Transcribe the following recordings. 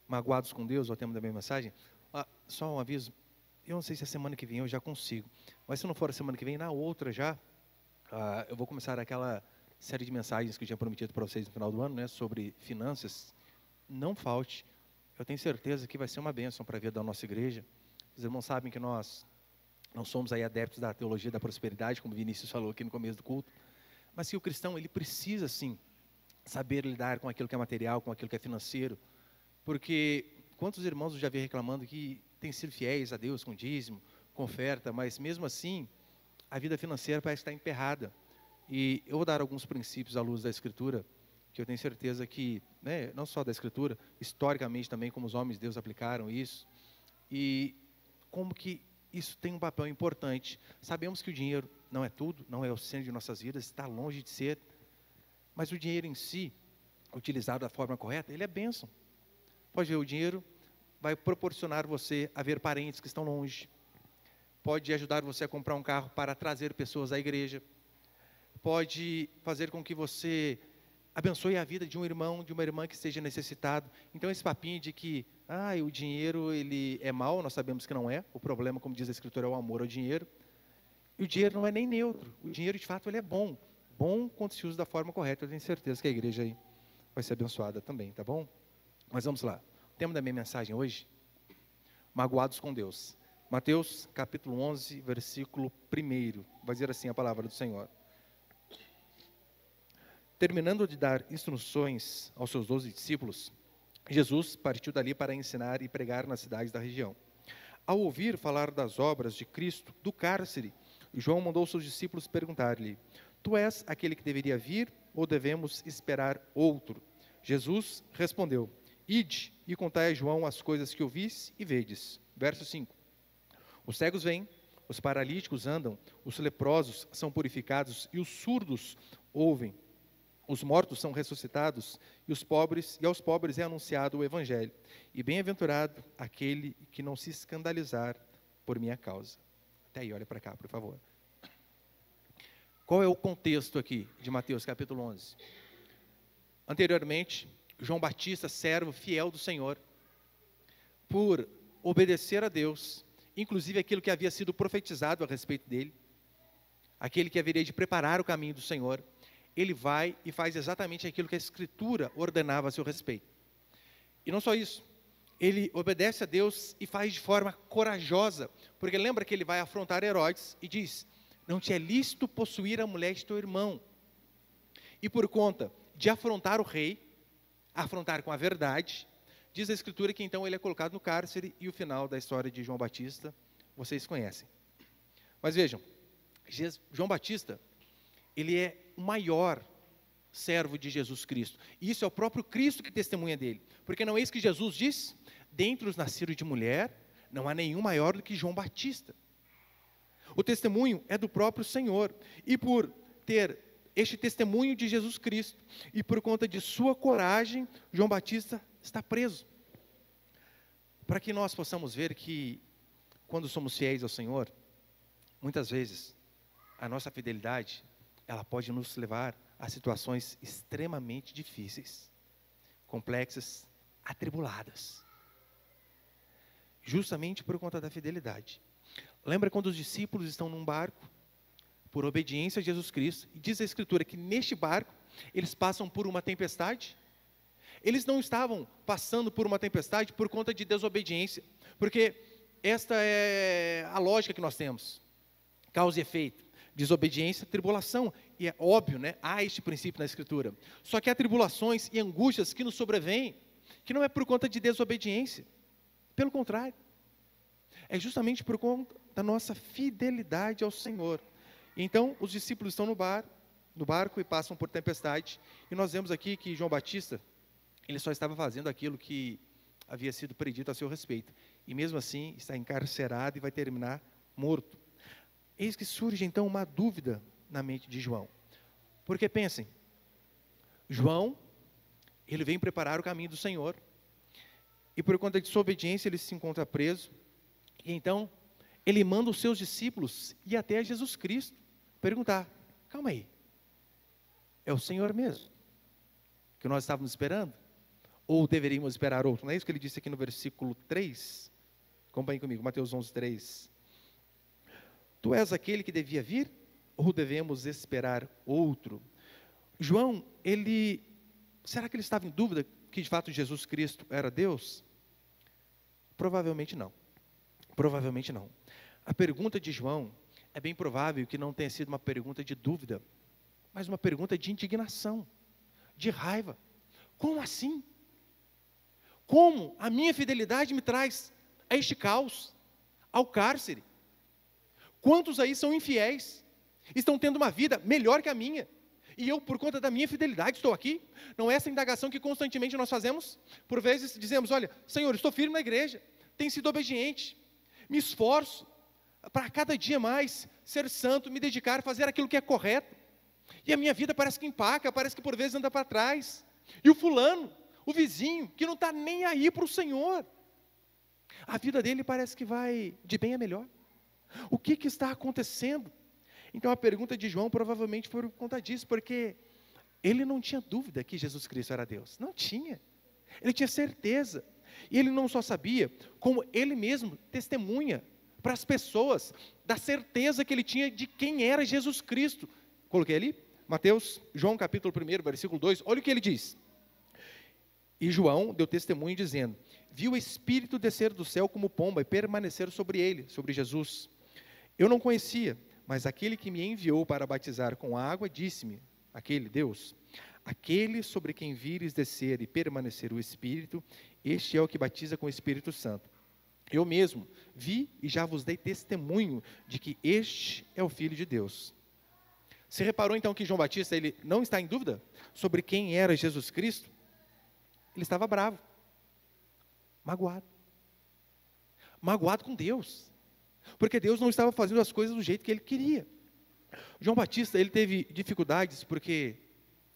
Magoados com Deus, é o tema da minha mensagem. Só um aviso, eu não sei se a semana que vem eu já consigo, mas se não for a semana que vem, na outra já, eu vou começar aquela série de mensagens que eu tinha prometido para vocês no final do ano, né, sobre finanças. Não falte, eu tenho certeza que vai ser uma bênção para a vida da nossa igreja. Os irmãos sabem que nós não somos aí adeptos da teologia da prosperidade, como o Vinícius falou aqui no começo do culto, mas que o cristão, ele precisa sim saber lidar com aquilo que é material, com aquilo que é financeiro, porque quantos irmãos eu já vi reclamando que têm sido fiéis a Deus com dízimo, com oferta, mas mesmo assim a vida financeira parece estar emperrada. E eu vou dar alguns princípios à luz da Escritura, que eu tenho certeza que, né, não só da Escritura, historicamente também, como os homens de Deus aplicaram isso, e como que isso tem um papel importante. Sabemos que o dinheiro não é tudo, não é o centro de nossas vidas, está longe de ser, mas o dinheiro em si, utilizado da forma correta, ele é bênção. Pode ver, o dinheiro vai proporcionar você a ver parentes que estão longe, pode ajudar você a comprar um carro para trazer pessoas à igreja, pode fazer com que você abençoe a vida de um irmão, de uma irmã que esteja necessitado. Então esse papinho de que o dinheiro ele é mau, nós sabemos que não é. O problema, como diz a Escritura, é o amor ao dinheiro. E o dinheiro não é nem neutro. O dinheiro, de fato, ele é bom. Bom quando se usa da forma correta. Eu tenho certeza que a igreja aí vai ser abençoada também, tá bom? Mas vamos lá. O tema da minha mensagem hoje, magoados com Deus. Mateus, capítulo 11, versículo 1. Vai dizer assim a palavra do Senhor. Terminando de dar instruções aos seus 12 discípulos, Jesus partiu dali para ensinar e pregar nas cidades da região. Ao ouvir falar das obras de Cristo, do cárcere, João mandou seus discípulos perguntar-lhe: Tu és aquele que deveria vir ou devemos esperar outro? Jesus respondeu: Ide e contai a João as coisas que ouvis e vedes. Verso 5. Os cegos vêm, os paralíticos andam, os leprosos são purificados e os surdos ouvem. Os mortos são ressuscitados e aos pobres é anunciado o Evangelho. E bem-aventurado aquele que não se escandalizar por minha causa. Até aí, olha para cá, por favor. Qual é o contexto aqui de Mateus capítulo 11? Anteriormente, João Batista, servo fiel do Senhor, por obedecer a Deus, inclusive aquilo que havia sido profetizado a respeito dele, aquele que haveria de preparar o caminho do Senhor, ele vai e faz exatamente aquilo que a Escritura ordenava a seu respeito. E não só isso, ele obedece a Deus e faz de forma corajosa, porque lembra que ele vai afrontar Herodes e diz: não te é lícito possuir a mulher de teu irmão. E por conta de afrontar o rei, afrontar com a verdade, diz a Escritura que então ele é colocado no cárcere, e o final da história de João Batista, vocês conhecem. Mas vejam, João Batista, ele é o maior servo de Jesus Cristo. E isso é o próprio Cristo que testemunha dele. Porque não é isso que Jesus diz? Dentre os nascidos de mulher, não há nenhum maior do que João Batista. O testemunho é do próprio Senhor. E por ter este testemunho de Jesus Cristo, e por conta de sua coragem, João Batista está preso. Para que nós possamos ver que, quando somos fiéis ao Senhor, muitas vezes, a nossa fidelidade, ela pode nos levar a situações extremamente difíceis, complexas, atribuladas, justamente por conta da fidelidade. Lembra quando os discípulos estão num barco, por obediência a Jesus Cristo, e diz a Escritura que neste barco, eles passam por uma tempestade? Eles não estavam passando por uma tempestade por conta de desobediência, porque esta é a lógica que nós temos, causa e efeito. Desobediência, tribulação, e é óbvio, né? Há este princípio na Escritura. Só que há tribulações e angústias que nos sobrevêm, que não é por conta de desobediência, pelo contrário, é justamente por conta da nossa fidelidade ao Senhor. Então, os discípulos estão no barco e passam por tempestade, e nós vemos aqui que João Batista, ele só estava fazendo aquilo que havia sido predito a seu respeito, e mesmo assim está encarcerado e vai terminar morto. Eis que surge então uma dúvida na mente de João. Porque pensem, João, ele vem preparar o caminho do Senhor, e por conta de sua obediência ele se encontra preso, e então ele manda os seus discípulos ir até Jesus Cristo, perguntar: calma aí, é o Senhor mesmo que nós estávamos esperando? Ou deveríamos esperar outro? Não é isso que ele disse aqui no versículo 3? Acompanhe comigo, Mateus 11, 3. Tu és aquele que devia vir? Ou devemos esperar outro? João, será que ele estava em dúvida que de fato Jesus Cristo era Deus? Provavelmente não. Provavelmente não. A pergunta de João é bem provável que não tenha sido uma pergunta de dúvida, mas uma pergunta de indignação, de raiva. Como assim? Como a minha fidelidade me traz a este caos, ao cárcere? Quantos aí são infiéis? Estão tendo uma vida melhor que a minha? E eu, por conta da minha fidelidade, estou aqui? Não é essa indagação que constantemente nós fazemos? Por vezes dizemos, olha, Senhor, estou firme na igreja, tenho sido obediente, me esforço para cada dia mais ser santo, me dedicar, fazer aquilo que é correto. E a minha vida parece que empaca, parece que por vezes anda para trás. E o fulano, o vizinho, que não está nem aí para o Senhor, a vida dele parece que vai de bem a melhor. O que está acontecendo? Então a pergunta de João provavelmente foi por conta disso, porque ele não tinha dúvida que Jesus Cristo era Deus. Não tinha. Ele tinha certeza. E ele não só sabia, como ele mesmo testemunha para as pessoas da certeza que ele tinha de quem era Jesus Cristo. Coloquei ali, João capítulo 1, versículo 2, olha o que ele diz. E João deu testemunho dizendo, viu o Espírito descer do céu como pomba e permanecer sobre ele, sobre Jesus. Eu não conhecia, mas aquele que me enviou para batizar com água, disse-me, aquele Deus, aquele sobre quem vires descer e permanecer o Espírito, este é o que batiza com o Espírito Santo. Eu mesmo vi e já vos dei testemunho de que este é o Filho de Deus. Você reparou então que João Batista, ele não está em dúvida sobre quem era Jesus Cristo? Ele estava bravo, magoado com Deus, porque Deus não estava fazendo as coisas do jeito que ele queria. João Batista, ele teve dificuldades porque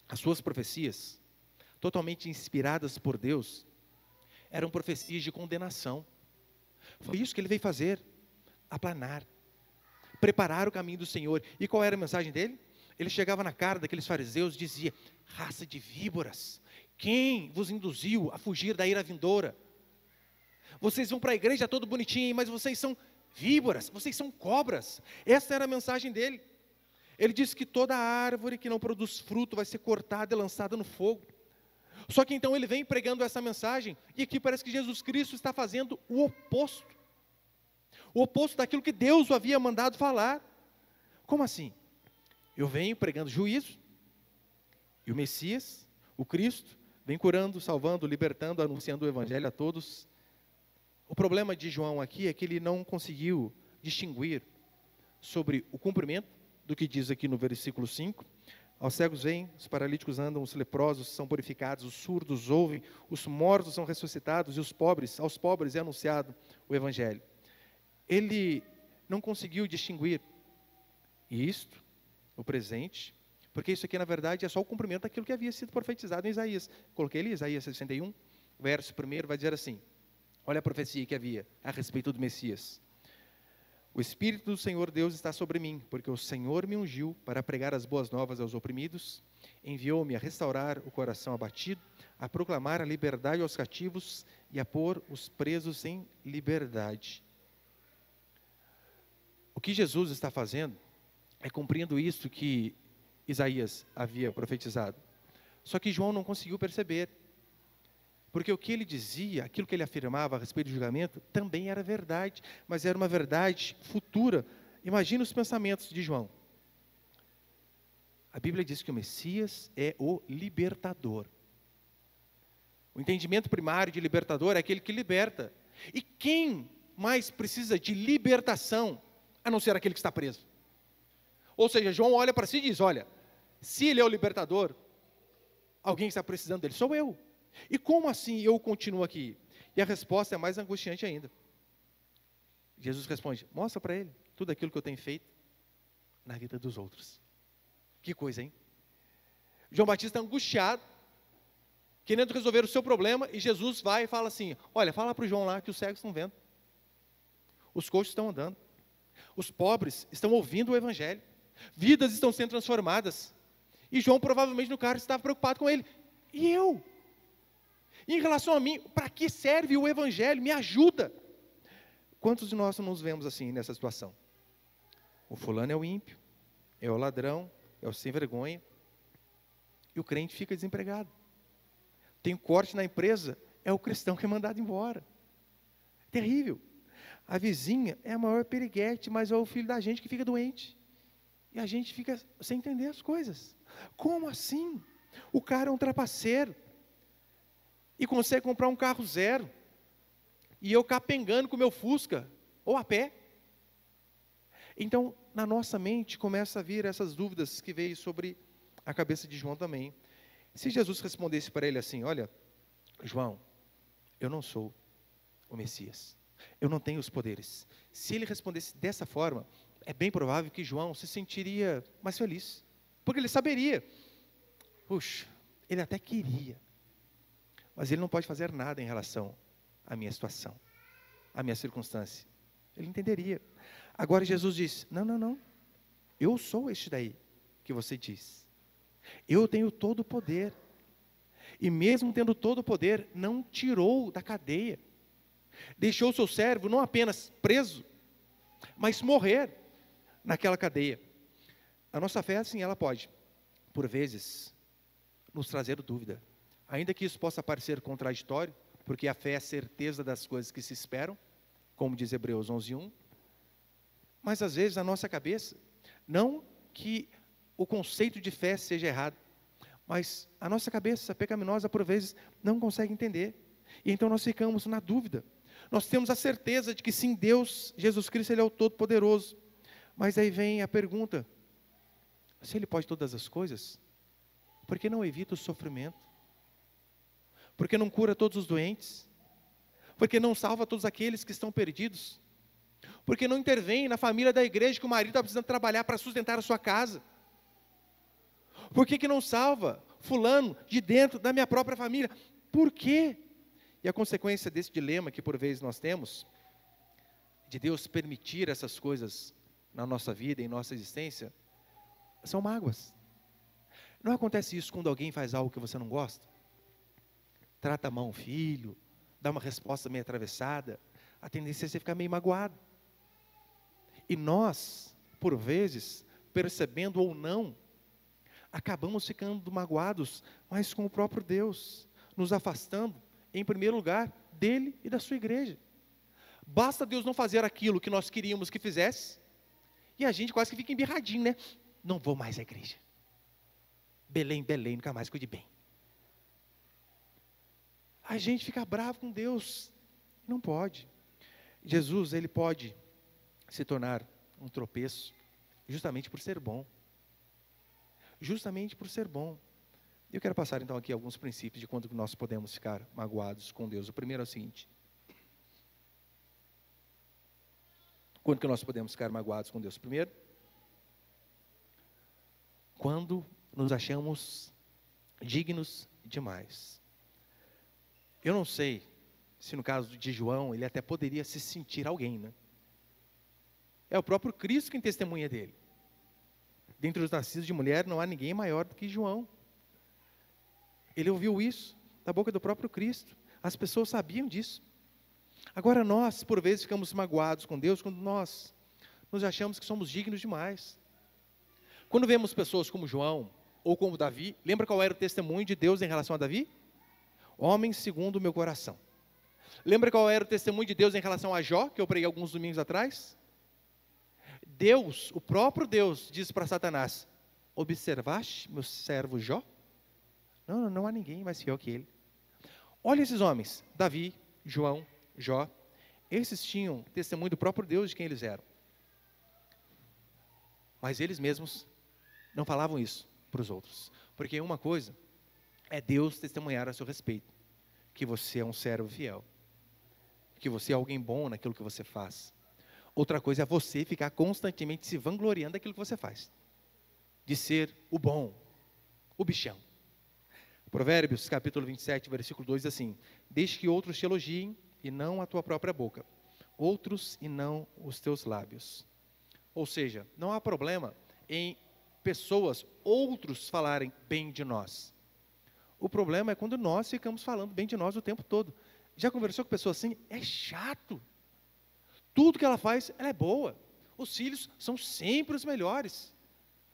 as suas profecias, totalmente inspiradas por Deus, eram profecias de condenação. Foi isso que ele veio fazer, aplanar, preparar o caminho do Senhor. E qual era a mensagem dele? Ele chegava na cara daqueles fariseus e dizia, raça de víboras, quem vos induziu a fugir da ira vindoura? Vocês vão para a igreja todo bonitinho, mas vocês são víboras, vocês são cobras. Essa era a mensagem dele. Ele disse que toda árvore que não produz fruto vai ser cortada e lançada no fogo. Só que então ele vem pregando essa mensagem, e aqui parece que Jesus Cristo está fazendo o oposto. O oposto daquilo que Deus o havia mandado falar. Como assim? Eu venho pregando juízo, e o Messias, o Cristo, vem curando, salvando, libertando, anunciando o Evangelho a todos. O problema de João aqui é que ele não conseguiu distinguir sobre o cumprimento do que diz aqui no versículo 5. Aos cegos vêm, os paralíticos andam, os leprosos são purificados, os surdos ouvem, os mortos são ressuscitados, e aos pobres é anunciado o Evangelho. Ele não conseguiu distinguir isto, o presente, porque isso aqui na verdade é só o cumprimento daquilo que havia sido profetizado em Isaías. Coloquei ali, Isaías 61, verso 1, vai dizer assim, olha a profecia que havia a respeito do Messias. O Espírito do Senhor Deus está sobre mim, porque o Senhor me ungiu para pregar as boas novas aos oprimidos, enviou-me a restaurar o coração abatido, a proclamar a liberdade aos cativos e a pôr os presos em liberdade. O que Jesus está fazendo é cumprindo isso que Isaías havia profetizado. Só que João não conseguiu perceber, porque o que ele dizia, aquilo que ele afirmava a respeito do julgamento, também era verdade, mas era uma verdade futura. Imagina os pensamentos de João. A Bíblia diz que o Messias é o libertador. O entendimento primário de libertador é aquele que liberta. E quem mais precisa de libertação, a não ser aquele que está preso? Ou seja, João olha para si e diz, olha, se ele é o libertador, alguém está precisando dele, sou eu. E como assim eu continuo aqui? E a resposta é mais angustiante ainda. Jesus responde, mostra para ele tudo aquilo que eu tenho feito na vida dos outros. Que coisa, hein? João Batista angustiado, querendo resolver o seu problema, e Jesus vai e fala assim, olha, fala para o João lá que os cegos estão vendo, os coxos estão andando, os pobres estão ouvindo o Evangelho, vidas estão sendo transformadas. E João provavelmente no carro estava preocupado com ele. E eu? E em relação a mim, para que serve o Evangelho? Me ajuda. Quantos de nós não nos vemos assim nessa situação? O fulano é o ímpio, é o ladrão, é o sem vergonha, e o crente fica desempregado. Tem corte na empresa, é o cristão que é mandado embora. Terrível. A vizinha é a maior periguete, mas é o filho da gente que fica doente. E a gente fica sem entender as coisas. Como assim? O cara é um trapaceiro e consegue comprar um carro zero, e eu capengando com o meu Fusca, ou a pé. Então, na nossa mente, começa a vir essas dúvidas que veio sobre a cabeça de João também. Se Jesus respondesse para ele assim: olha, João, eu não sou o Messias, eu não tenho os poderes. Se ele respondesse dessa forma, é bem provável que João se sentiria mais feliz, porque ele saberia, puxa, ele até queria, mas ele não pode fazer nada em relação à minha situação, à minha circunstância. Ele entenderia. Agora Jesus diz: não, eu sou este daí que você diz. Eu tenho todo o poder. E mesmo tendo todo o poder, não tirou da cadeia. Deixou o seu servo não apenas preso, mas morrer naquela cadeia. A nossa fé, assim, ela pode, por vezes, nos trazer dúvida. Ainda que isso possa parecer contraditório, porque a fé é a certeza das coisas que se esperam, como diz Hebreus 11:1. Mas às vezes a nossa cabeça, não que o conceito de fé seja errado, mas a nossa cabeça pecaminosa, por vezes, não consegue entender. E então nós ficamos na dúvida. Nós temos a certeza de que sim, Deus, Jesus Cristo, Ele é o Todo-Poderoso. Mas aí vem a pergunta: se Ele pode todas as coisas, por que não evita o sofrimento? Por que não cura todos os doentes? Por que não salva todos aqueles que estão perdidos? Por que não intervém na família da igreja que o marido está precisando trabalhar para sustentar a sua casa? Por que não salva fulano de dentro da minha própria família? Por quê? E a consequência desse dilema que por vezes nós temos, de Deus permitir essas coisas na nossa vida, em nossa existência, são mágoas. Não acontece isso quando alguém faz algo que você não gosta? Trata mal um filho, dá uma resposta meio atravessada, a tendência é você ficar meio magoado. E nós, por vezes, percebendo ou não, acabamos ficando magoados, mas com o próprio Deus, nos afastando, em primeiro lugar, dele e da sua igreja. Basta Deus não fazer aquilo que nós queríamos que fizesse, e a gente quase que fica embirradinho, né? Não vou mais à igreja. Belém, nunca mais cuide bem. A gente fica bravo com Deus. Não pode. Jesus, Ele pode se tornar um tropeço, justamente por ser bom. Justamente por ser bom. Eu quero passar então aqui alguns princípios de quando nós podemos ficar magoados com Deus. O primeiro é o seguinte: quando que nós podemos ficar magoados com Deus? Primeiro, quando nos achamos dignos demais. Eu não sei se no caso de João, ele até poderia se sentir alguém, né? É o próprio Cristo quem testemunha dele. Dentre os nascidos de mulher, não há ninguém maior do que João. Ele ouviu isso da boca do próprio Cristo. As pessoas sabiam disso. Agora nós, por vezes, ficamos magoados com Deus quando nós nos achamos que somos dignos demais. Quando vemos pessoas como João ou como Davi, lembra qual era o testemunho de Deus em relação a Davi? Homem segundo o meu coração. Lembra qual era o testemunho de Deus em relação a Jó, que eu preguei alguns domingos atrás? Deus, o próprio Deus, diz para Satanás: observaste meu servo Jó? Não há ninguém mais fiel que ele. Olha esses homens, Davi, João, Jó, esses tinham testemunho do próprio Deus de quem eles eram. Mas eles mesmos não falavam isso para os outros. Porque uma coisa é Deus testemunhar a seu respeito, que você é um servo fiel, que você é alguém bom naquilo que você faz. Outra coisa é você ficar constantemente se vangloriando daquilo que você faz, de ser o bom, o bichão. Provérbios, capítulo 27, versículo 2, diz assim: deixe que outros te elogiem, e não a tua própria boca, outros e não os teus lábios. Ou seja, não há problema em pessoas, outros falarem bem de nós. O problema é quando nós ficamos falando bem de nós o tempo todo. Já conversou com pessoa assim? É chato. Tudo que ela faz, ela é boa. Os filhos são sempre os melhores.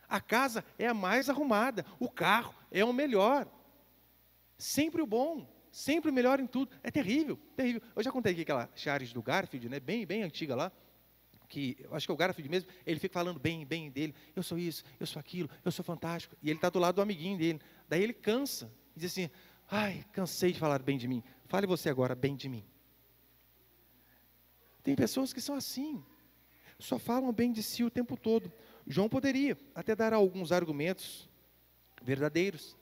A casa é a mais arrumada. O carro é o melhor. Sempre o bom. Sempre o melhor em tudo. É terrível, terrível. Eu já contei aqui aquela charge do Garfield, né? Bem antiga lá. Que eu acho que é o Garfield mesmo, ele fica falando bem dele. Eu sou isso, eu sou aquilo, eu sou fantástico. E ele está do lado do amiguinho dele. Daí ele cansa. E diz assim, ai, cansei de falar bem de mim. Fale você agora bem de mim. Tem pessoas que são assim. Só falam bem de si o tempo todo. João poderia até dar alguns argumentos verdadeiros.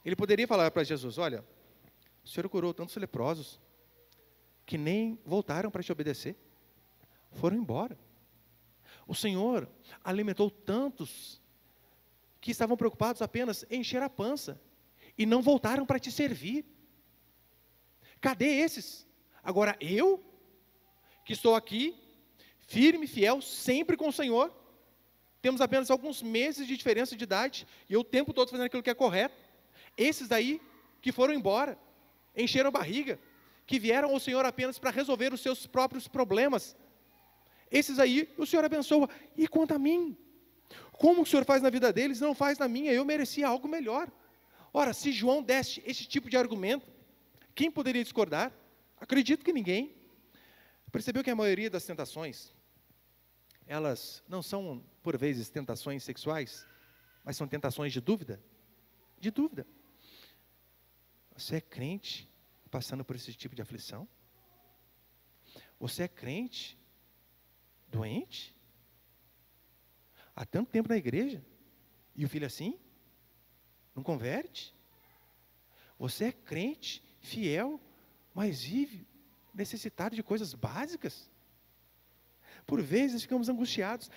Ele poderia falar para Jesus, olha, o Senhor curou tantos leprosos que nem voltaram para te obedecer. Foram embora. O Senhor alimentou tantos que estavam preocupados apenas em encher a pança e não voltaram para te servir. Cadê esses? Agora eu, que estou aqui, firme, fiel, sempre com o Senhor, temos apenas alguns meses de diferença de idade, e eu o tempo todo fazendo aquilo que é correto. Esses daí, que foram embora, encheram a barriga, que vieram ao Senhor apenas para resolver os seus próprios problemas. Esses aí, o Senhor abençoa. E quanto a mim? Como o Senhor faz na vida deles, não faz na minha, eu merecia algo melhor. Ora, se João desse esse tipo de argumento, quem poderia discordar? Acredito que ninguém. Percebeu que a maioria das tentações, elas não são, por vezes, tentações sexuais, mas são tentações de dúvida? De dúvida. Você é crente passando por esse tipo de aflição? Você é crente doente? Há tanto tempo na igreja? E o filho assim? Não converte? Você é crente, fiel, mas vive necessitado de coisas básicas? Por vezes ficamos angustiados.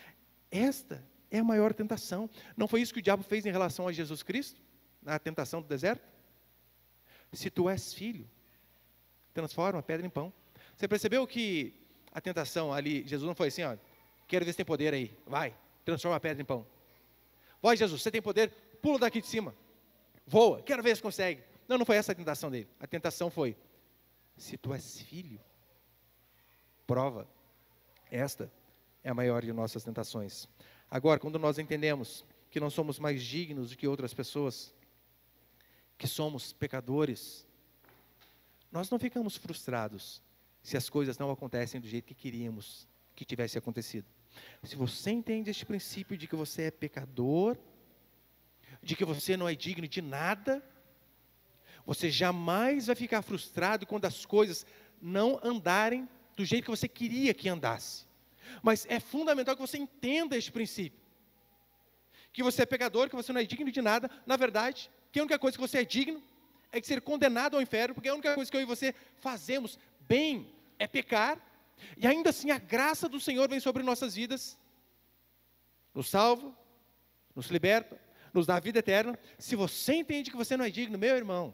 Esta é a maior tentação. Não foi isso que o diabo fez em relação a Jesus Cristo? Na tentação do deserto? Se tu és filho, transforma a pedra em pão. Você percebeu que a tentação ali, Jesus não foi assim, ó, quero ver se tem poder aí, vai, transforma a pedra em pão. Vai, Jesus, você tem poder, pula daqui de cima, voa, quero ver se consegue. Não foi essa a tentação dele. A tentação foi, se tu és filho, prova. Esta é a maior de nossas tentações. Agora, quando nós entendemos que não somos mais dignos do que outras pessoas, que somos pecadores, nós não ficamos frustrados se as coisas não acontecem do jeito que queríamos que tivesse acontecido. Se você entende este princípio de que você é pecador, de que você não é digno de nada, você jamais vai ficar frustrado quando as coisas não andarem do jeito que você queria que andasse. Mas é fundamental que você entenda este princípio. Que você é pecador, que você não é digno de nada. Na verdade, que a única coisa que você é digno é de ser condenado ao inferno, porque a única coisa que eu e você fazemos bem é pecar, e ainda assim a graça do Senhor vem sobre nossas vidas, nos salva, nos liberta, nos dá a vida eterna. Se você entende que você não é digno, meu irmão,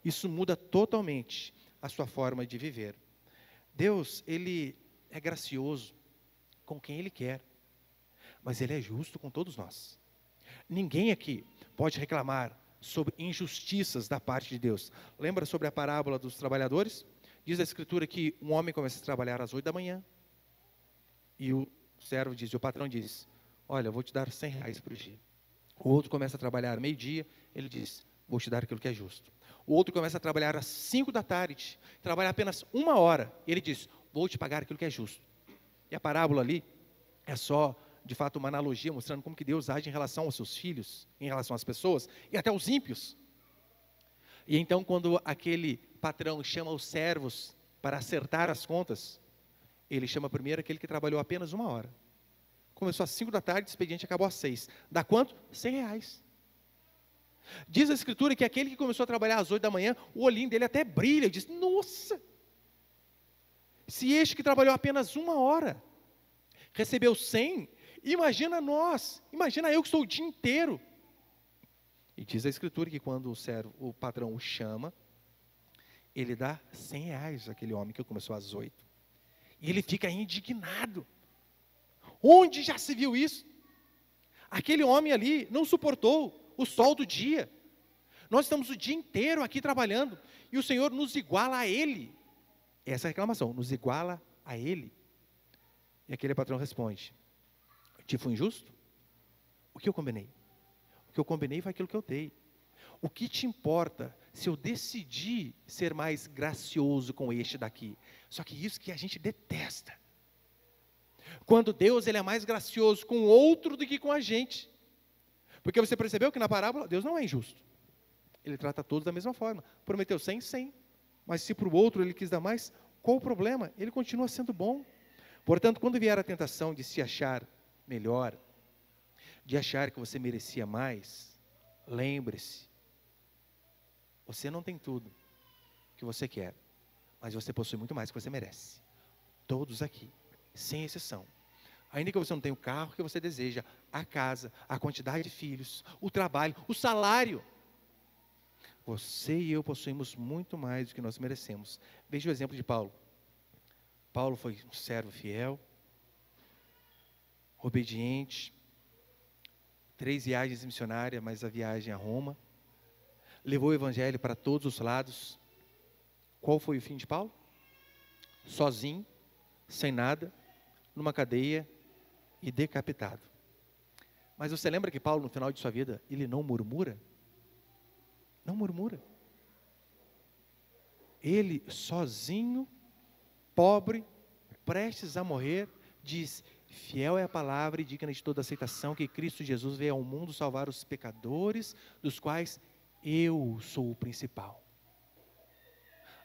isso muda totalmente a sua forma de viver. Deus, Ele é gracioso com quem Ele quer, mas Ele é justo com todos nós. Ninguém aqui pode reclamar sobre injustiças da parte de Deus. Lembra sobre a parábola dos trabalhadores? Diz a Escritura que um homem começa a trabalhar às 8 da manhã, e o servo diz, e o patrão diz, olha, eu vou te dar R$100 por dia. O outro começa a trabalhar meio-dia, ele diz, vou te dar aquilo que é justo. O outro começa a trabalhar às 5 da tarde, trabalha apenas 1 hora, ele diz, vou te pagar aquilo que é justo. E a parábola ali é só, de fato, uma analogia, mostrando como que Deus age em relação aos seus filhos, em relação às pessoas, e até aos ímpios. E então, quando aquele patrão chama os servos para acertar as contas, ele chama primeiro aquele que trabalhou apenas 1 hora. Começou às 5 da tarde, o expediente acabou às 6. Dá quanto? R$100. Diz a Escritura que aquele que começou a trabalhar às 8 da manhã, o olhinho dele até brilha, e diz, nossa, se este que trabalhou apenas 1 hora, recebeu 100, imagina nós, imagina eu que estou o dia inteiro. E diz a Escritura que quando o patrão o chama, ele dá R$100 àquele homem que começou às 8. E ele fica indignado. Onde já se viu isso? Aquele homem ali não suportou o sol do dia, Nós estamos o dia inteiro aqui trabalhando e o Senhor nos iguala a Ele. Essa é a reclamação, nos iguala a Ele. E aquele patrão responde: te fui injusto? O que eu combinei? O que eu combinei foi aquilo que eu dei. O que te importa se eu decidir ser mais gracioso com este daqui? Só que isso que a gente detesta. Quando Deus ele é mais gracioso com o outro do que com a gente. Porque você percebeu que na parábola Deus não é injusto. Ele trata todos da mesma forma. Prometeu 100, 100. Mas se para o outro ele quis dar mais, qual o problema? Ele continua sendo bom. Portanto, quando vier a tentação de se achar melhor, de achar que você merecia mais, lembre-se, você não tem tudo que você quer, mas você possui muito mais que você merece. Todos aqui, sem exceção. Ainda que você não tenha o carro que você deseja, a casa, a quantidade de filhos, o trabalho, o salário, você e eu possuímos muito mais do que nós merecemos. Veja o exemplo de Paulo. Paulo foi um servo fiel, obediente, 3 viagens missionárias, mais a viagem a Roma, levou o evangelho para todos os lados. Qual foi o fim de Paulo? Sozinho, sem nada, numa cadeia e decapitado. Mas você lembra que Paulo, no final de sua vida, ele não murmura? Não murmura. Ele sozinho, pobre, prestes a morrer, diz: fiel é a palavra e digna de toda aceitação, que Cristo Jesus veio ao mundo salvar os pecadores, dos quais eu sou o principal.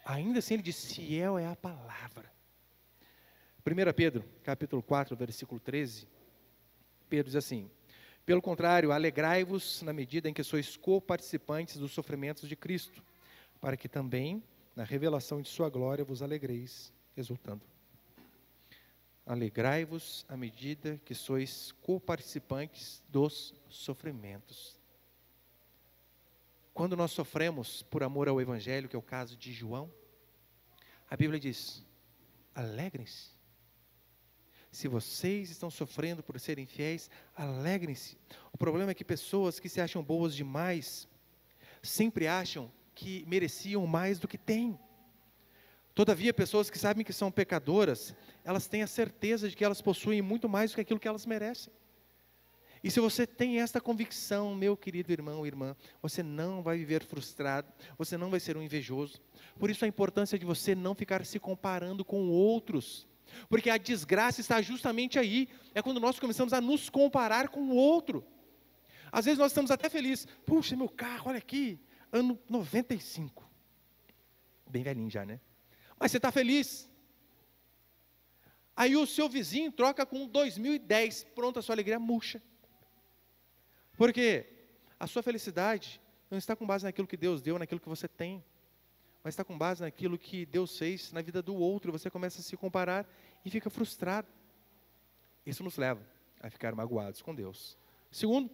Ainda assim ele diz: fiel é a palavra. 1 Pedro, capítulo 4, versículo 13, Pedro diz assim: pelo contrário, alegrai-vos na medida em que sois co-participantes dos sofrimentos de Cristo, para que também, na revelação de sua glória, vos alegreis, exultando. Alegrai-vos à medida que sois co-participantes dos sofrimentos. Quando nós sofremos por amor ao Evangelho, que é o caso de João, a Bíblia diz: alegrem-se. Se vocês estão sofrendo por serem fiéis, alegrem-se. O problema é que pessoas que se acham boas demais, sempre acham que mereciam mais do que têm. Todavia, pessoas que sabem que são pecadoras, elas têm a certeza de que elas possuem muito mais do que aquilo que elas merecem. E se você tem esta convicção, meu querido irmão e irmã, você não vai viver frustrado, você não vai ser um invejoso. Por isso a importância de você não ficar se comparando com outros, porque a desgraça está justamente aí, é quando nós começamos a nos comparar com o outro. Às vezes nós estamos até felizes: puxa, meu carro, olha aqui, ano 95, bem velhinho já, né? Mas você está feliz. Aí o seu vizinho troca com 2010, pronto, a sua alegria murcha. Porque a sua felicidade não está com base naquilo que Deus deu, naquilo que você tem, mas está com base naquilo que Deus fez na vida do outro. Você começa a se comparar e fica frustrado. Isso nos leva a ficar magoados com Deus. Segundo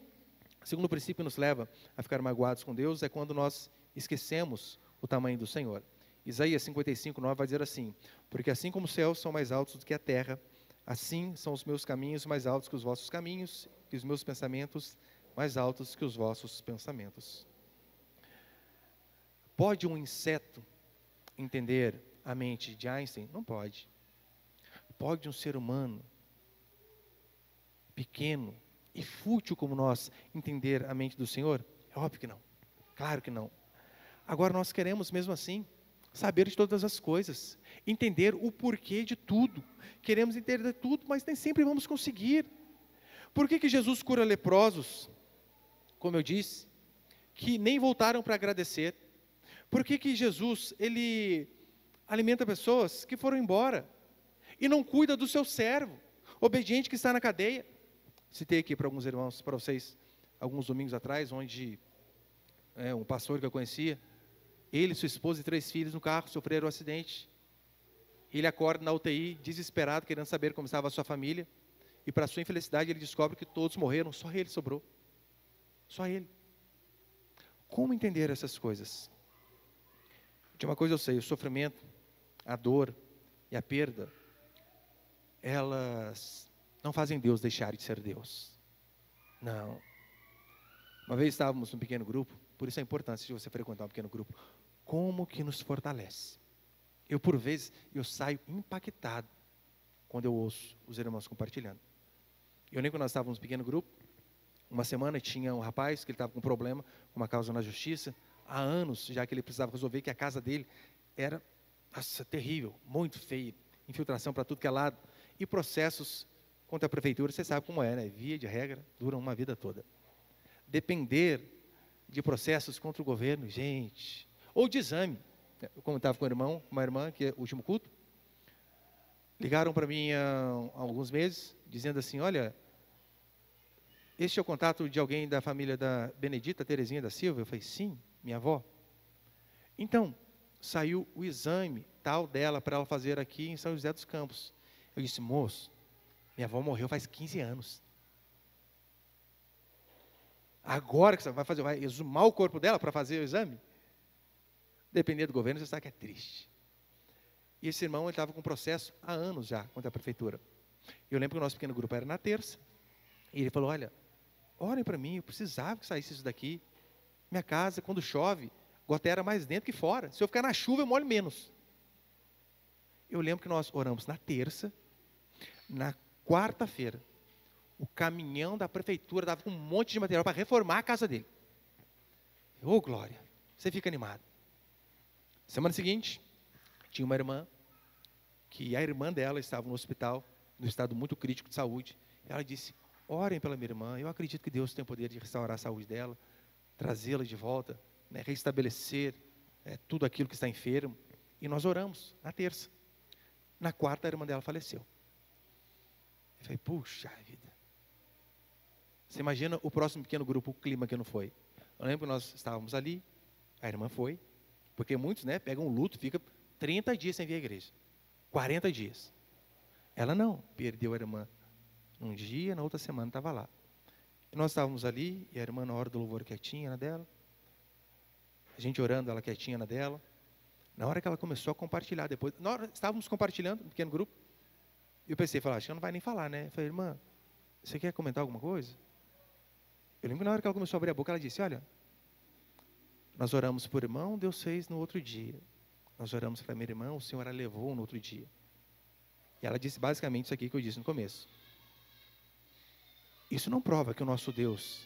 princípio que nos leva a ficar magoados com Deus é quando nós esquecemos o tamanho do Senhor. Isaías 55:9 vai dizer assim: porque assim como os céus são mais altos do que a terra, assim são os meus caminhos mais altos que os vossos caminhos, e os meus pensamentos mais altos que os vossos pensamentos. Pode um inseto entender a mente de Einstein? Não pode. Pode um ser humano pequeno e fútil como nós entender a mente do Senhor? É óbvio que não. Claro que não. Agora nós queremos mesmo assim saber de todas as coisas, entender o porquê de tudo. Queremos entender tudo, mas nem sempre vamos conseguir. Por que Jesus cura leprosos, como eu disse, que nem voltaram para agradecer? Por que Jesus, ele alimenta pessoas que foram embora e não cuida do seu servo, obediente, que está na cadeia? Citei aqui para alguns irmãos, para vocês, alguns domingos atrás, onde um pastor que eu conhecia, ele, sua esposa e 3 filhos no carro sofreram um acidente. Ele acorda na UTI, desesperado, querendo saber como estava a sua família, e para sua infelicidade ele descobre que todos morreram, só ele sobrou. Só ele. Como entender essas coisas? De uma coisa eu sei: o sofrimento, a dor e a perda, elas não fazem Deus deixar de ser Deus. Não. Uma vez estávamos num pequeno grupo, por isso a importância de você frequentar um pequeno grupo. Como que nos fortalece? Eu, por vezes, eu saio impactado quando eu ouço os irmãos compartilhando. Eu lembro que nós estávamos num pequeno grupo, uma semana tinha um rapaz que ele estava com um problema, com uma causa na justiça, há anos, já que ele precisava resolver, que a casa dele era, nossa, terrível, muito feia, infiltração para tudo que é lado, e processos contra a prefeitura, você sabe como é, né? Via de regra, duram uma vida toda. Depender de processos contra o governo, gente, ou de exame. Eu comentava com uma irmã, que é o último culto, ligaram para mim há alguns meses, dizendo assim, olha, este é o contato de alguém da família da Benedita Terezinha da Silva? Eu falei, sim, minha avó. Então, saiu o exame tal dela para ela fazer aqui em São José dos Campos. Eu disse, moço, minha avó morreu faz 15 anos. Agora que você vai exumar o corpo dela para fazer o exame? Dependendo do governo, você sabe que é triste. E esse irmão, ele estava com processo há anos já contra a prefeitura. Eu lembro que o nosso pequeno grupo era na terça. E ele falou, olha, orem para mim, eu precisava que saísse isso daqui. Minha casa, quando chove, goteira mais dentro que fora. Se eu ficar na chuva, eu molho menos. Eu lembro que nós oramos na terça, na quarta-feira, o caminhão da prefeitura dava com um monte de material para reformar a casa dele. Ô, glória, você fica animado. Semana seguinte, tinha uma irmã, que a irmã dela estava no hospital, no estado muito crítico de saúde. Ela disse, orem pela minha irmã, eu acredito que Deus tem o poder de restaurar a saúde dela, trazê-la de volta, né, restabelecer tudo aquilo que está enfermo. E nós oramos na terça. Na quarta, a irmã dela faleceu. Eu falei, puxa vida. Você imagina o próximo pequeno grupo, o clima que não foi. Eu lembro que nós estávamos ali, a irmã foi, porque muitos, né, pegam um luto, fica 30 dias sem vir à igreja. 40 dias. Ela não, perdeu a irmã. Um dia, na outra semana, estava lá. E nós estávamos ali, e a irmã na hora do louvor quietinha na dela. A gente orando, ela quietinha na dela. Na hora que ela começou a compartilhar depois, na hora, estávamos compartilhando, um pequeno grupo. E eu pensei, acho que ela não vai nem falar, né? Eu falei, irmã, você quer comentar alguma coisa? Eu lembro que na hora que ela começou a abrir a boca, ela disse, olha, nós oramos por irmão, Deus fez no outro dia. Nós oramos para minha irmã, o Senhor a levou no outro dia. E ela disse basicamente isso aqui que eu disse no começo. Isso não prova que o nosso Deus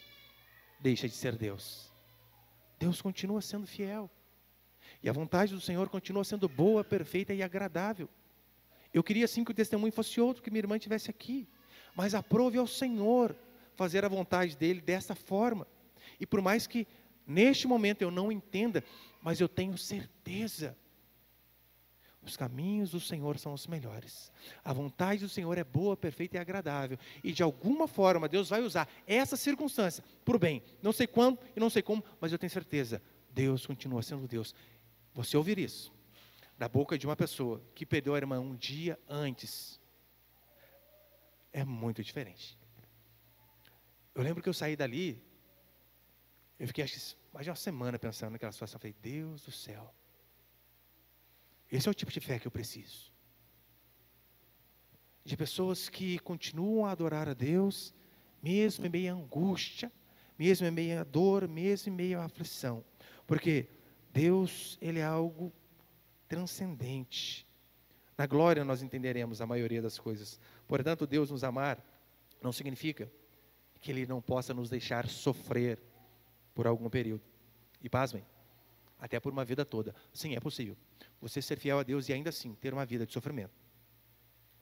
deixa de ser Deus. Deus continua sendo fiel. E a vontade do Senhor continua sendo boa, perfeita e agradável. Eu queria sim que o testemunho fosse outro, que minha irmã estivesse aqui. Mas aprove ao Senhor fazer a vontade dEle dessa forma. E por mais que neste momento eu não entenda, mas eu tenho certeza. Os caminhos do Senhor são os melhores. A vontade do Senhor é boa, perfeita e agradável. E de alguma forma Deus vai usar essa circunstância para o bem. Não sei quando e não sei como, mas eu tenho certeza. Deus continua sendo Deus. Você ouvir isso da boca de uma pessoa que perdeu a irmã um dia antes é muito diferente. Eu lembro que eu saí dali, eu fiquei acho que mais de uma semana pensando naquela situação. Eu falei, Deus do céu. Esse é o tipo de fé que eu preciso. De pessoas que continuam a adorar a Deus, mesmo em meio à angústia, mesmo em meio à dor, mesmo em meio à aflição. Porque Deus, Ele é algo transcendente. Na glória nós entenderemos a maioria das coisas. Portanto, Deus nos amar não significa que Ele não possa nos deixar sofrer por algum período. E pasmem, até por uma vida toda. Sim, é possível. Você ser fiel a Deus e ainda assim ter uma vida de sofrimento.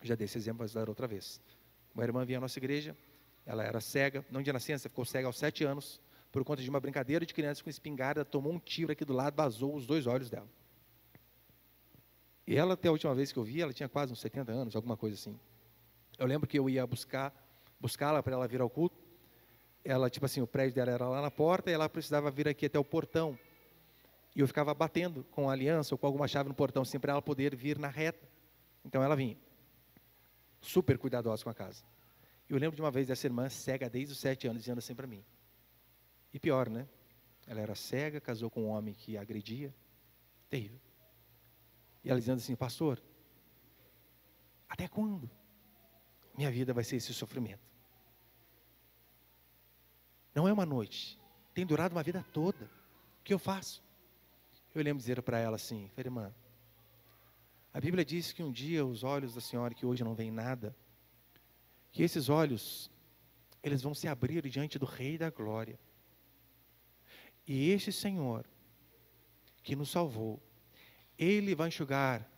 Já dei esse exemplo, vou dar outra vez. Uma irmã vinha à nossa igreja, ela era cega, não de nascença, ficou cega aos 7 anos, por conta de uma brincadeira de criança com espingarda, tomou um tiro aqui do lado, vazou os 2 olhos dela. E ela, até a última vez que eu vi, ela tinha quase uns 70 anos, alguma coisa assim. Eu lembro que eu ia buscá-la para ela vir ao culto. Ela, tipo assim, o prédio dela era lá na porta e ela precisava vir aqui até o portão. E eu ficava batendo com a aliança ou com alguma chave no portão, assim, para ela poder vir na reta. Então ela vinha. Super cuidadosa com a casa. Eu lembro de uma vez dessa irmã cega desde os 7 anos, dizendo assim para mim. E pior, né? Ela era cega, casou com um homem que a agredia. Terrível. E ela dizendo assim, pastor, até quando minha vida vai ser esse sofrimento? Não é uma noite, tem durado uma vida toda. O que eu faço? Eu lembro de dizer para ela assim, falei, irmã, a Bíblia diz que um dia os olhos da senhora, que hoje não veem nada, que esses olhos, eles vão se abrir diante do Rei da Glória. E este Senhor, que nos salvou, Ele vai enxugar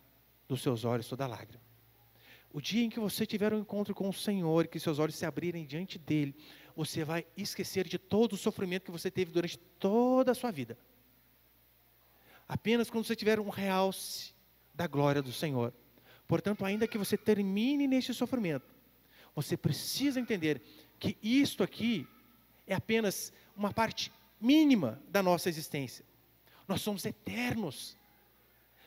dos seus olhos toda lágrima. O dia em que você tiver um encontro com o Senhor, e que seus olhos se abrirem diante dEle, você vai esquecer de todo o sofrimento que você teve durante toda a sua vida. Apenas quando você tiver um realce da glória do Senhor. Portanto, ainda que você termine neste sofrimento, você precisa entender que isto aqui é apenas uma parte mínima da nossa existência. Nós somos eternos.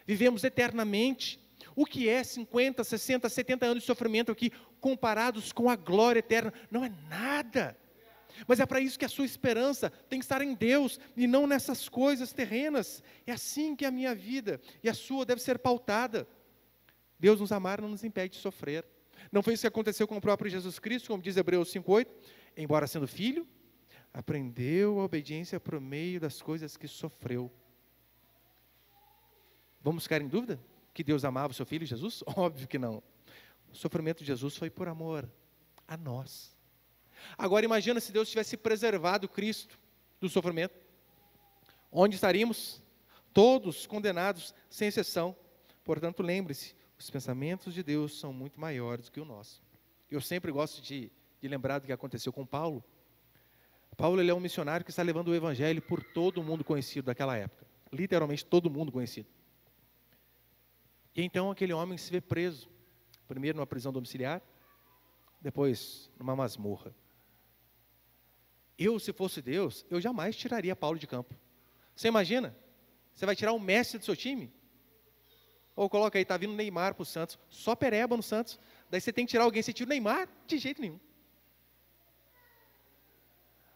Vivemos eternamente. O que é 50, 60, 70 anos de sofrimento aqui, comparados com a glória eterna? Não é nada. Mas é para isso que a sua esperança tem que estar em Deus, e não nessas coisas terrenas. É assim que a minha vida e a sua deve ser pautada. Deus nos amar não nos impede de sofrer. Não foi isso que aconteceu com o próprio Jesus Cristo, como diz Hebreus 5,8. Embora sendo filho, aprendeu a obediência por meio das coisas que sofreu. Vamos ficar em dúvida que Deus amava o seu filho Jesus? Óbvio que não. O sofrimento de Jesus foi por amor a nós. Agora imagina se Deus tivesse preservado Cristo do sofrimento. Onde estaríamos? Todos condenados, sem exceção. Portanto, lembre-se, os pensamentos de Deus são muito maiores do que o nosso. Eu sempre gosto de lembrar do que aconteceu com Paulo. Paulo, ele é um missionário que está levando o evangelho por todo o mundo conhecido daquela época. Literalmente todo mundo conhecido. E então aquele homem se vê preso. Primeiro numa prisão domiciliar, depois numa masmorra. Eu, se fosse Deus, eu jamais tiraria Paulo de campo. Você imagina? Você vai tirar o mestre do seu time? Ou coloca aí, está vindo o Neymar para o Santos, só pereba no Santos. Daí você tem que tirar alguém, você tira o Neymar? De jeito nenhum.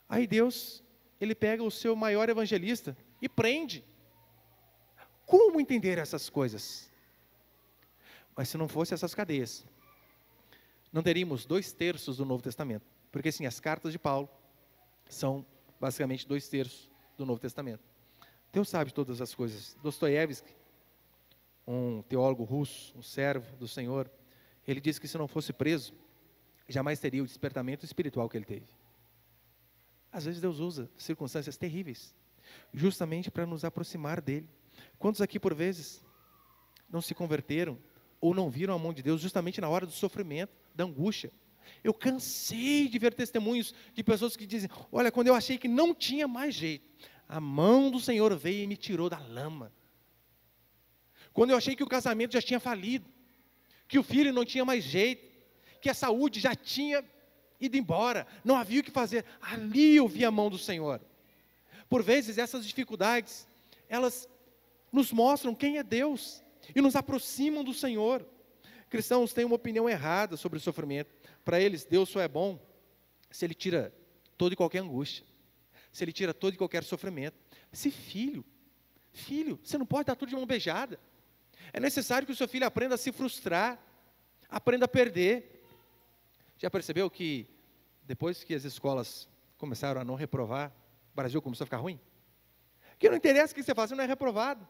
Aí Deus, Ele pega o seu maior evangelista e prende. Como entender essas coisas? Mas se não fosse essas cadeias, não teríamos 2/3 do Novo Testamento. Porque sim, as cartas de Paulo são basicamente 2/3 do Novo Testamento. Deus sabe todas as coisas. Dostoiévski, um teólogo russo, um servo do Senhor, ele disse que se não fosse preso, jamais teria o despertamento espiritual que ele teve. Às vezes Deus usa circunstâncias terríveis, justamente para nos aproximar dEle. Quantos aqui por vezes não se converteram, ou não viram a mão de Deus justamente na hora do sofrimento, da angústia? Eu cansei de ver testemunhos de pessoas que dizem, olha, quando eu achei que não tinha mais jeito, a mão do Senhor veio e me tirou da lama. Quando eu achei que o casamento já tinha falido, que o filho não tinha mais jeito, que a saúde já tinha ido embora, não havia o que fazer, ali eu vi a mão do Senhor. Por vezes essas dificuldades, elas nos mostram quem é Deus, e nos aproximam do Senhor. Cristãos têm uma opinião errada sobre o sofrimento. Para eles, Deus só é bom se Ele tira toda e qualquer angústia, se Ele tira todo e qualquer sofrimento. Se filho, você não pode dar tudo de mão beijada. É necessário que o seu filho aprenda a se frustrar, aprenda a perder. Já percebeu que depois que as escolas começaram a não reprovar, o Brasil começou a ficar ruim? Que não interessa o que você faz, você não é reprovado.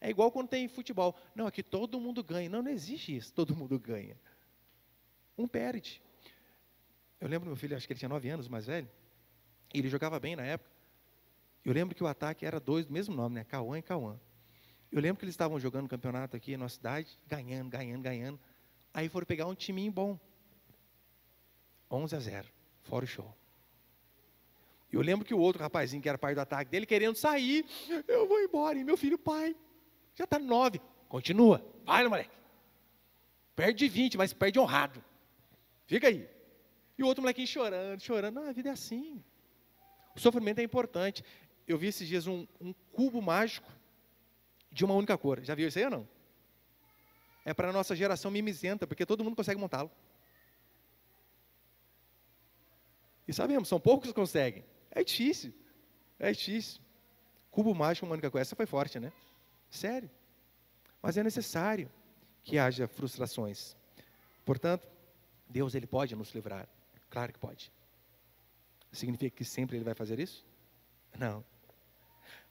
É igual quando tem futebol. Não, aqui todo mundo ganha. Não, não existe isso, todo mundo ganha. Um perde. Eu lembro do meu filho, acho que ele tinha 9 anos, mais velho, e ele jogava bem na época. Eu lembro que o ataque era 2 do mesmo nome, né? Cauã e Cauã. Eu lembro que eles estavam jogando campeonato aqui na nossa cidade, ganhando. Aí foram pegar um timinho bom. 11-0, fora o show. Eu lembro que o outro rapazinho, que era pai do ataque dele, querendo sair, eu vou embora, e meu filho, pai, já está 9, continua, vai moleque. Perde de 20, mas perde honrado. Fica aí. E o outro molequinho chorando. Não, a vida é assim. O sofrimento é importante. Eu vi esses dias um cubo mágico de uma única cor. Já viu isso aí ou não? É para a nossa geração mimizenta, porque todo mundo consegue montá-lo. E sabemos, são poucos que conseguem. É difícil. Cubo mágico, uma única cor. Essa foi forte, né? Sério. Mas é necessário que haja frustrações. Portanto, Deus, Ele pode nos livrar. Claro que pode. Significa que sempre Ele vai fazer isso? Não.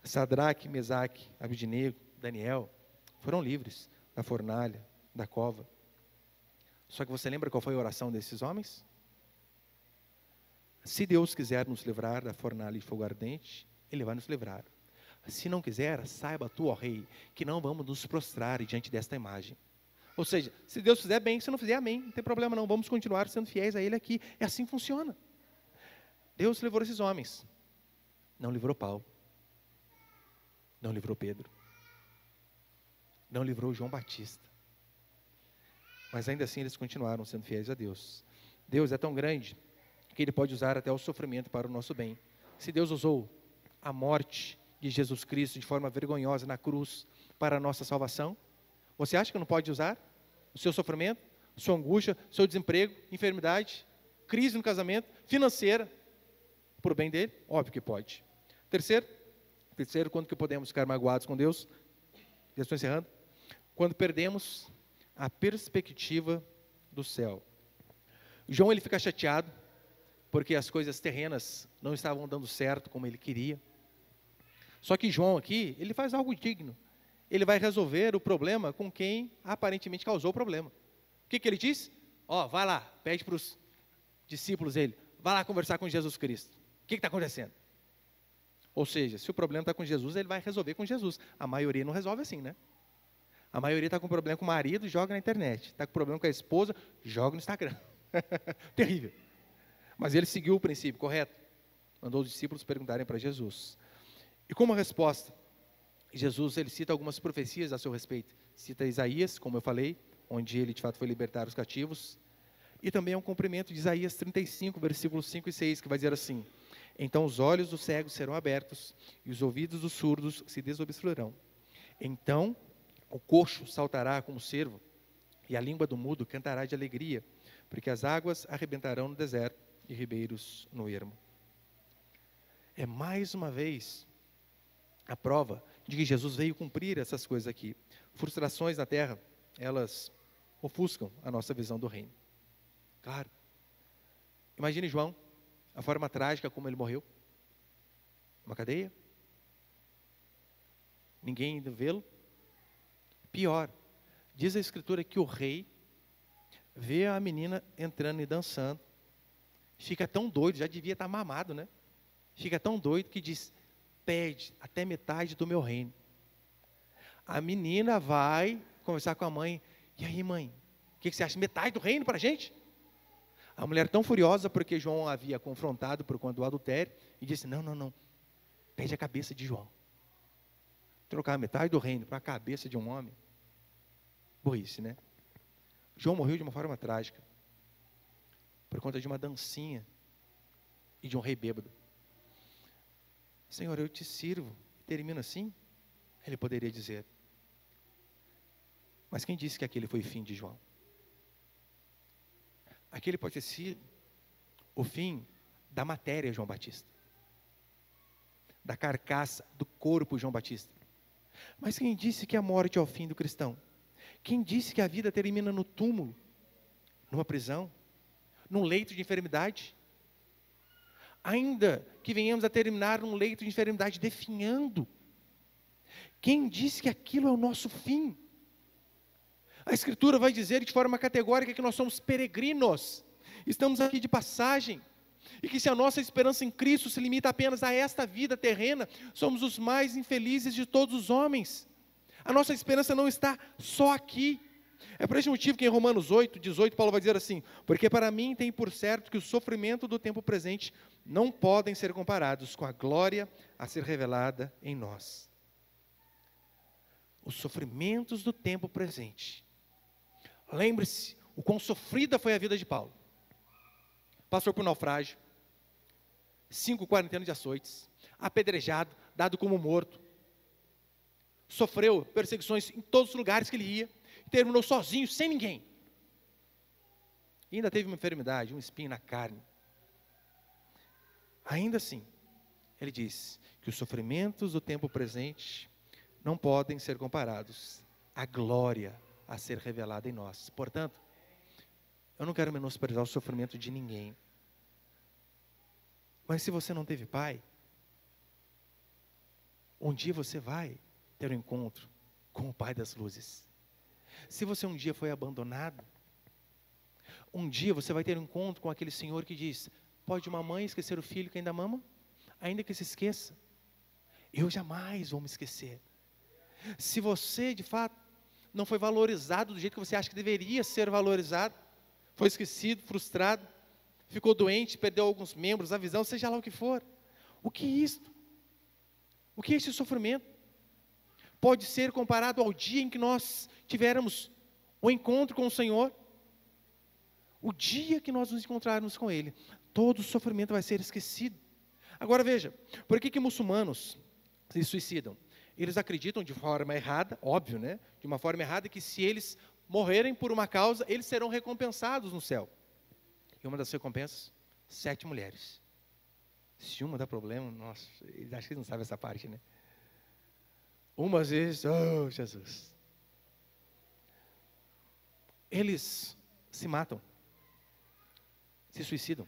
Sadraque, Mesaque, Abidnego, Daniel foram livres da fornalha, da cova. Só que você lembra qual foi a oração desses homens? Se Deus quiser nos livrar da fornalha de fogo ardente, Ele vai nos livrar. Se não quiser, saiba tu, ó rei, que não vamos nos prostrar diante desta imagem. Ou seja, se Deus fizer bem, se não fizer, amém, não tem problema não, vamos continuar sendo fiéis a Ele aqui. É assim que funciona. Deus livrou esses homens, não livrou Paulo, não livrou Pedro, não livrou João Batista. Mas ainda assim eles continuaram sendo fiéis a Deus. Deus é tão grande que Ele pode usar até o sofrimento para o nosso bem. Se Deus usou a morte de Jesus Cristo de forma vergonhosa na cruz para a nossa salvação, você acha que não pode usar o seu sofrimento, sua angústia, seu desemprego, enfermidade, crise no casamento, financeira, por bem dele? Óbvio que pode. Terceiro, quando que podemos ficar magoados com Deus? Já estou encerrando. Quando perdemos a perspectiva do céu. João, ele fica chateado porque as coisas terrenas não estavam dando certo como ele queria. Só que João aqui, ele faz algo digno. Ele vai resolver o problema com quem aparentemente causou o problema. O que ele diz? Vai lá, pede para os discípulos dele, vai lá conversar com Jesus Cristo. O que está acontecendo? Ou seja, se o problema está com Jesus, ele vai resolver com Jesus. A maioria não resolve assim, né? A maioria está com problema com o marido, joga na internet. Está com problema com a esposa, joga no Instagram. Terrível. Mas ele seguiu o princípio, correto? Mandou os discípulos perguntarem para Jesus. E como resposta, Jesus, ele cita algumas profecias a seu respeito. Cita Isaías, como eu falei, onde ele de fato foi libertar os cativos. E também é um cumprimento de Isaías 35, versículos 5 e 6, que vai dizer assim: então os olhos dos cegos serão abertos e os ouvidos dos surdos se desobstruirão. Então o coxo saltará como cervo e a língua do mudo cantará de alegria, porque as águas arrebentarão no deserto e ribeiros no ermo. É mais uma vez a prova de que Jesus veio cumprir essas coisas aqui. Frustrações na terra, elas ofuscam a nossa visão do reino. Claro. Imagine João, a forma trágica como ele morreu. Uma cadeia. Ninguém indo vê-lo. Pior, diz a Escritura que o rei vê a menina entrando e dançando. Fica tão doido, já devia estar mamado, né? Fica tão doido que diz: pede até metade do meu reino. A menina vai conversar com a mãe. E aí, mãe, o que você acha? Metade do reino para a gente? A mulher tão furiosa porque João a havia confrontado por conta do adultério e disse: não, pede a cabeça de João. Trocar metade do reino para a cabeça de um homem, burrice, né? João morreu de uma forma trágica, por conta de uma dancinha e de um rei bêbado. Senhor, eu te sirvo, termina assim? Ele poderia dizer. Mas quem disse que aquele foi o fim de João? Aquele pode ter sido o fim da matéria João Batista, da carcaça, do corpo João Batista. Mas quem disse que a morte é o fim do cristão? Quem disse que a vida termina no túmulo, numa prisão, num leito de enfermidade? Ainda que venhamos a terminar num leito de enfermidade definhando. Quem disse que aquilo é o nosso fim? A Escritura vai dizer de forma categórica que nós somos peregrinos, estamos aqui de passagem, e que se a nossa esperança em Cristo se limita apenas a esta vida terrena, somos os mais infelizes de todos os homens. A nossa esperança não está só aqui. É por esse motivo que em Romanos 8, 18, Paulo vai dizer assim: porque para mim tem por certo que o sofrimento do tempo presente não podem ser comparados com a glória a ser revelada em nós. Os sofrimentos do tempo presente. Lembre-se o quão sofrida foi a vida de Paulo. Passou por naufrágio, 5 quarentenas de açoites, apedrejado, dado como morto. Sofreu perseguições em todos os lugares que ele ia, terminou sozinho, sem ninguém. E ainda teve uma enfermidade, um espinho na carne. Ainda assim, ele diz que os sofrimentos do tempo presente não podem ser comparados à glória a ser revelada em nós. Portanto, eu não quero menosprezar o sofrimento de ninguém. Mas se você não teve pai, Um dia você vai ter um encontro com o Pai das luzes. Se você um dia foi abandonado, um dia você vai ter um encontro com aquele Senhor que diz: pode uma mãe esquecer o filho que ainda mama? Ainda que se esqueça, eu jamais vou me esquecer. Se você, de fato, não foi valorizado do jeito que você acha que deveria ser valorizado, foi esquecido, frustrado, ficou doente, perdeu alguns membros, a visão, seja lá o que for. O que é isto? O que é esse sofrimento? Pode ser comparado ao dia em que nós tivermos o encontro com o Senhor? O dia que nós nos encontrarmos com Ele, todo o sofrimento vai ser esquecido. Agora veja, por que muçulmanos se suicidam? Eles acreditam de forma errada, óbvio, né? De uma forma errada, que se eles morrerem por uma causa, eles serão recompensados no céu. E uma das recompensas, 7 mulheres. Se uma dá problema, nossa, acho que eles não sabem essa parte, né? Umas vezes, oh Jesus. Eles se matam, se suicidam,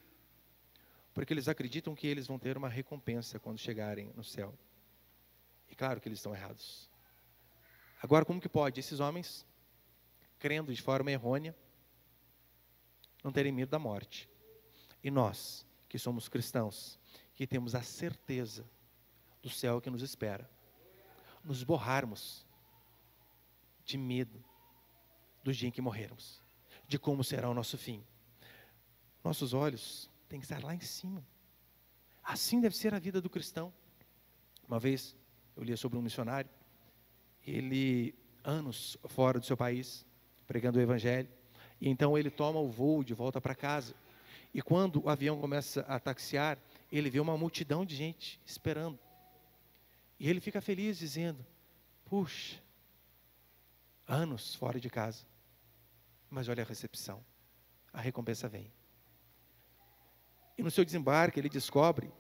porque eles acreditam que eles vão ter uma recompensa quando chegarem no céu. E claro que eles estão errados. Agora, como que pode esses homens, crendo de forma errônea, não terem medo da morte? E nós, que somos cristãos, que temos a certeza do céu que nos espera, nos borrarmos de medo do dia em que morrermos, de como será o nosso fim. Nossos olhos têm que estar lá em cima. Assim deve ser a vida do cristão. Uma vez eu lia sobre um missionário, ele, anos fora do seu país, pregando o evangelho, e então ele toma o voo de volta para casa, e quando o avião começa a taxiar, ele vê uma multidão de gente esperando, e ele fica feliz dizendo: puxa, anos fora de casa, mas olha a recepção, a recompensa vem. E no seu desembarque ele descobre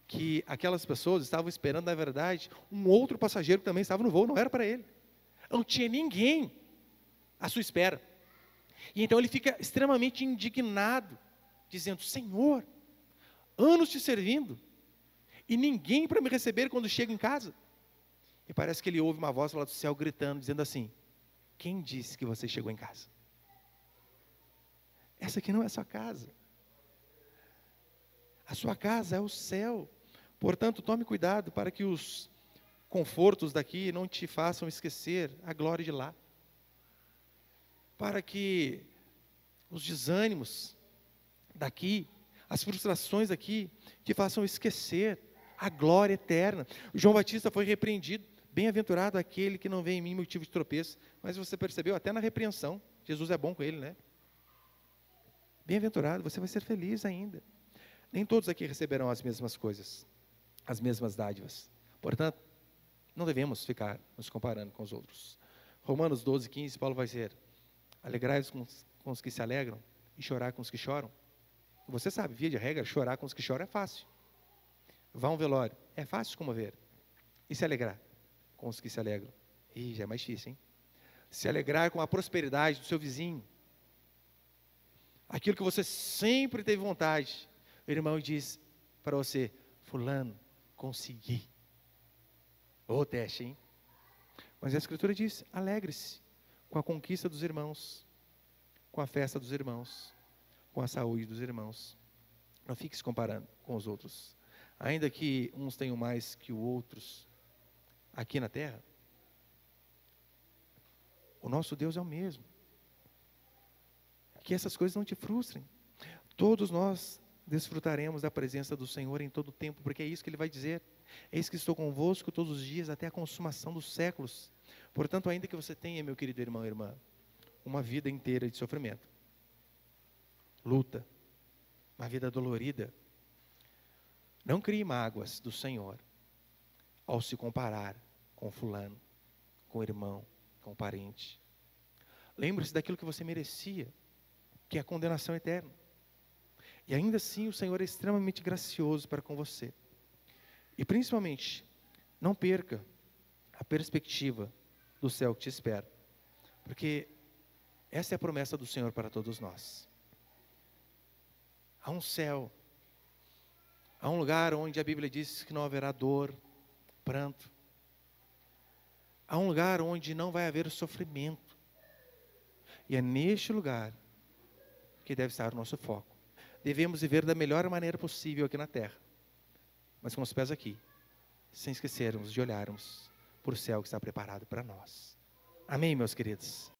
que aquelas pessoas estavam esperando, na verdade, um outro passageiro que também estava no voo, não era para ele. Não tinha ninguém à sua espera. E então ele fica extremamente indignado, dizendo: Senhor, anos te servindo, e ninguém para me receber quando chego em casa. E parece que ele ouve uma voz lá do céu gritando, dizendo assim: quem disse que você chegou em casa? Essa aqui não é a sua casa. A sua casa é o céu. Portanto, tome cuidado para que os confortos daqui não te façam esquecer a glória de lá. Para que os desânimos daqui, as frustrações daqui, te façam esquecer a glória eterna. O João Batista foi repreendido: bem-aventurado aquele que não vê em mim motivo de tropeço. Mas você percebeu, até na repreensão, Jesus é bom com ele, né? Bem-aventurado, você vai ser feliz ainda. Nem todos aqui receberão as mesmas coisas, as mesmas dádivas. Portanto, não devemos ficar nos comparando com os outros. Romanos 12, 15, Paulo vai dizer: alegrai-vos com os que se alegram e chorar com os que choram. Você sabe, via de regra, chorar com os que choram é fácil. Vá a um velório, é fácil de comover. E se alegrar com os que se alegram? Ih, já é mais difícil, hein? Se alegrar com a prosperidade do seu vizinho, aquilo que você sempre teve vontade. O irmão diz para você: fulano, consegui. Ô teste, hein? Mas a Escritura diz: alegre-se com a conquista dos irmãos, com a festa dos irmãos, com a saúde dos irmãos. Não fique se comparando com os outros. Ainda que uns tenham mais que os outros aqui na terra, o nosso Deus é o mesmo. Que essas coisas não te frustrem. Todos nós desfrutaremos da presença do Senhor em todo o tempo, porque é isso que Ele vai dizer: eis que estou convosco todos os dias até a consumação dos séculos. Portanto, ainda que você tenha, meu querido irmão e irmã, uma vida inteira de sofrimento, luta, uma vida dolorida, não crie mágoas do Senhor ao se comparar com fulano, com o irmão, com o parente. Lembre-se daquilo que você merecia, que é a condenação eterna. E ainda assim o Senhor é extremamente gracioso para com você. E principalmente, não perca a perspectiva do céu que te espera. Porque essa é a promessa do Senhor para todos nós. Há um céu, há um lugar onde a Bíblia diz que não haverá dor, pranto, Há um lugar onde não vai haver sofrimento. E é neste lugar que deve estar o nosso foco. Devemos viver da melhor maneira possível aqui na terra, mas com os pés aqui, sem esquecermos de olharmos para o céu que está preparado para nós. Amém, meus queridos?